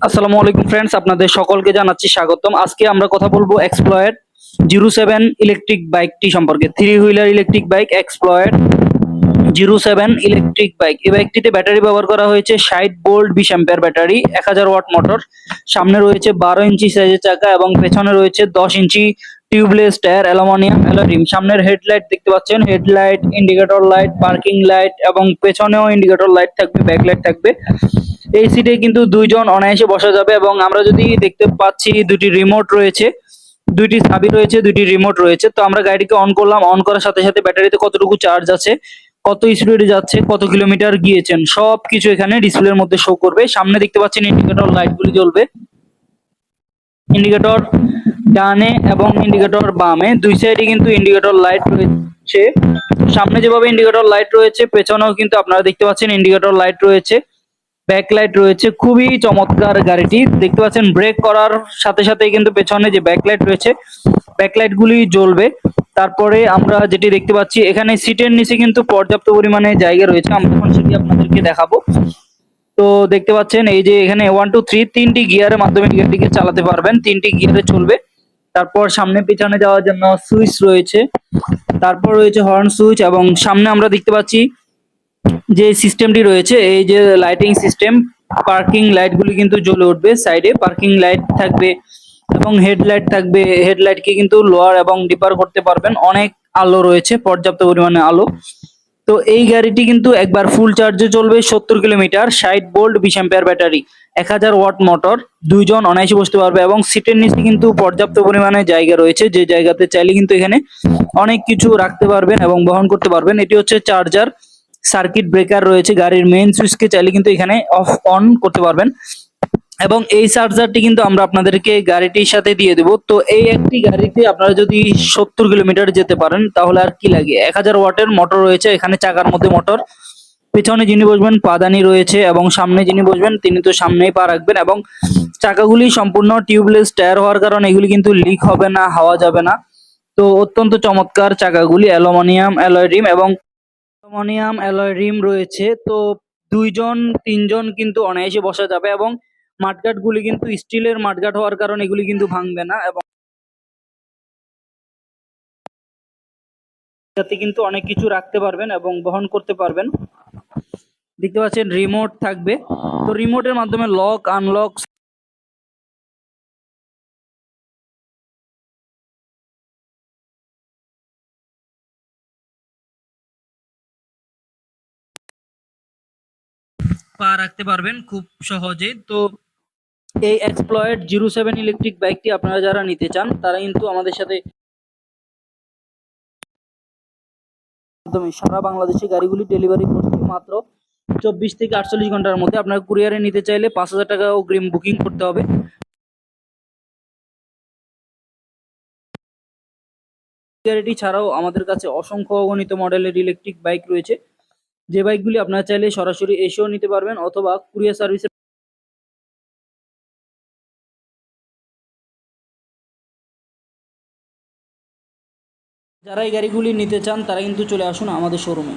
আসসালামু আলাইকুম ফ্রেন্ডস, আপনাদের সকলকে জানাচ্ছি স্বাগতম। আজকে আমরা কথা বলবো এক্সপ্লয়েড 07 ইলেকট্রিক বাইকটি সম্পর্কে। থ্রি হুইলার ইলেকট্রিক বাইক এক্সপ্লয়েড 07 ইলেকট্রিক বাইক। এই বাইকটিতে ব্যাটারি ব্যবহার করা হয়েছে 60 volt 20 ampere battery, 1000 watt motor. সামনে রয়েছে 12 ইঞ্চি সাইজের চাকা এবং পেছনে রয়েছে 10 ইঞ্চি tubeless tyre, aluminium alloy rim. সামনের হেডলাইট দেখতে পাচ্ছেন, headlight, indicator light, parking light এবং পেছনেও ইন্ডিকেটর লাইট থাকবে, ব্যাকলাইট থাকবে। এই সিটে কিন্তু দুইজন অনায়াসে বসা যাবে এবং আমরা যদি দেখতে পাচ্ছি দুটি রিমোট রয়েছে, দুইটি চাবি রয়েছে, দুইটি রিমোট রয়েছে। তো আমরা গাড়িটিকে অন করলাম, অন করার সাথে সাথে ব্যাটারিতে কতটুকু চার্জ আছে, কত স্পিডে যাচ্ছে, কত কিলোমিটার গিয়েছেন, সবকিছু এখানে ডিসপ্লের মধ্যে শো করবে। সামনে দেখতে পাচ্ছেন ইন্ডিকেটর লাইটগুলি জ্বলবে, ইন্ডিকেটর ডানে এবং ইন্ডিকেটর বামে, দুই সাইডে কিন্তু ইন্ডিকেটর লাইট রয়েছে। সামনে যেভাবে ইন্ডিকেটর লাইট রয়েছে, পেছনেও কিন্তু আপনারা দেখতে পাচ্ছেন ইন্ডিকেটর লাইট রয়েছে, ব্যাকলাইট রয়েছে। খুবই চমৎকার গাড়িটি, দেখতে পাচ্ছেন ব্রেক করার সাথে সাথে কিন্তু পেছনে যে ব্যাকলাইট রয়েছে, ব্যাকলাইট গুলি জ্বলবে। তারপরে আমরা যেটি দেখতে পাচ্ছি, এখানে সিটের নিচে কিন্তু পর্যাপ্ত পরিমাণে জায়গা রয়েছে, আমরা এখন সেটি আপনাদেরকে দেখাবো। তো দেখতে পাচ্ছেন এই যে এখানে 1 2 3 তিনটি গিয়ারের মাধ্যমে গাড়িটিকে চালাতে পারবেন, তিনটি গিয়ারে চলবে। তারপর সামনে পিছনে যাওয়ার জন্য সুইচ রয়েছে, তারপর রয়েছে হর্ন সুইচ এবং সামনে আমরা দেখতে পাচ্ছি যে সিস্টেমটি রয়েছে, এই যে লাইটিং সিস্টেম, পার্কিং লাইটগুলি কিন্তু জ্বলে উঠবে, সাইডে পার্কিং লাইট থাকবে এবং হেডলাইট থাকবে। হেডলাইটকে কিন্তু লোয়ার এবং ডিপার করতে পারবেন, অনেক আলো রয়েছে, পর্যাপ্ত পরিমাণে আলো। তো এই গাড়িটি কিন্তু একবার ফুল চার্জে চলবে 70 kilometre, 60 volt 20 ampere battery, 1000 watt motor, দুইজন অনায়াসে বসতে পারবে এবং সিটের নিচে কিন্তু পর্যাপ্ত পরিমাণে জায়গা রয়েছে, যে জায়গাতে চাইলে কিন্তু এখানে অনেক কিছু রাখতে পারবেন এবং বহন করতে পারবেন। এটি হচ্ছে চার্জার, সার্কিট ব্রেকার রয়েছে, গাড়ির মেইন সুইচকে চাইলে কিন্তু এখানে অফ অন করতে পারবেন এবং এই চার্জারটি কিন্তু আমরা আপনাদেরকে গাড়িটির সাথে দিয়ে দেব। তো এই একটি গাড়িতে আপনারা যদি 70 কিলোমিটার যেতে পারেন তাহলে আর কি লাগে। 1000 ওয়াটের মোটর রয়েছে এখানে, চাকার মধ্যে মোটর, পেছনে যিনি বসবেন পাদানি রয়েছে এবং সামনে যিনি বসবেন তিনি তো সামনেই পা রাখবেন। এবং চাকাগুলি সম্পূর্ণ টিউবলেস টায়ার হওয়ার কারণে এগুলি কিন্তু লিক হবে না, হাওয়া যাবে না। তো অত্যন্ত চমৎকার চাকাগুলি, অ্যালুমিনিয়াম অ্যালয় রিম এবং অ্যালুমিনিয়াম অ্যালয় রিম রয়েছে। তো দুইজন তিনজন কিন্তু অনায়াসে বসা যাবে এবং মাঠঘাট গুলি কিন্তু স্টিলের মাঠঘাট হওয়ার কারণে এগুলি কিন্তু ভাঙবে না এবং যাতে কিন্তু অনেক কিছু রাখতে পারবেন এবং বহন করতে পারবেন। দেখতে পাচ্ছেন রিমোট থাকবে, তো রিমোটের মাধ্যমে লক আনলক পা রাখতে পারবেন খুব সহজে। তো এই এক্সপ্লয়েড 07 ইলেকট্রিক বাইকটি আপনারা যারা নিতে চান তারা কিন্তু আমাদের সাথে মাধ্যমে সারা বাংলাদেশে গাড়িগুলি ডেলিভারি করছি মাত্র 24 থেকে 48 ঘন্টার মধ্যে। আপনার কুরিয়ারে নিতে চাইলে 5000 টাকা অগ্রিম বুকিং করতে হবে। গাড়িটি ছাড়াও আমাদের কাছে অসংখ্য অগণিত মডেলের ইলেকট্রিক বাইক রয়েছে, যে বাইকগুলি আপনারা চাইলে সরাসরি এসেও নিতে পারবেন অথবা কুরিয়ার সার্ভিসে। যারা এই গাড়িগুলি নিতে চান তারা কিন্তু চলে আসুন আমাদের শোরুমে।